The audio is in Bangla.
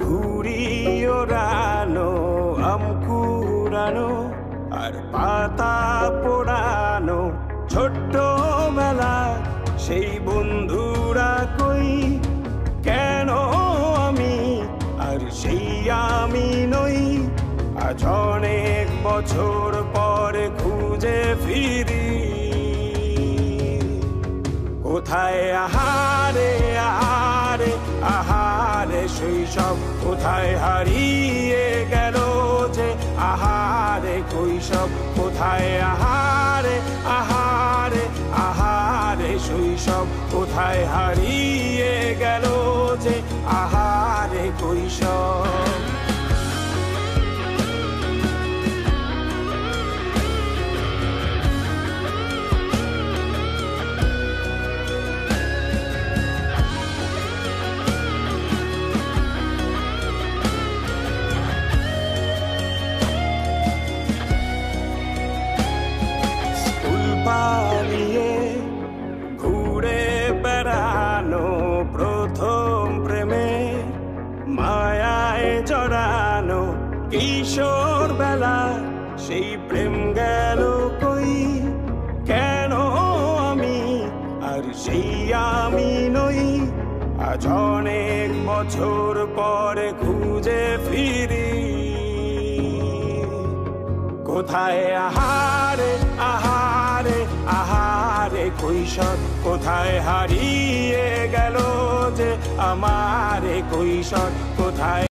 ঘুড়ি ওড়ানো, আম কুড়ানো আর পাতা পোড়ানো, ছোট্টবেলা সেই বন্ধুরা কই, কেন আমি আর সেই আমি নই। আজ অনেক বছর পরে খুঁজে ফিরি, কোথায় আহারে আহারে আহারে শৈশব, কোথায় হারিয়ে গেল যে আহারে কৈশব, কোথায় আহারে আহারে আহারে শৈশব, কোথায় হারিয়ে গেল যে আহারে কৈশব। পালিয়ে ঘুরে বেড়ানো, প্রথম প্রেমে মায়ায় জড়ানো, কিশোর বেলা সেই প্রেম গেল কই, কেন আমি আর সেই আমি নই। আজ অনেক বছর পরে খুঁজে ফিরি, কোথায় আহারে আহারে আহারে কৈশোর, কোথায় হারিয়ে গেল যে আমার কৈশোর, কোথায়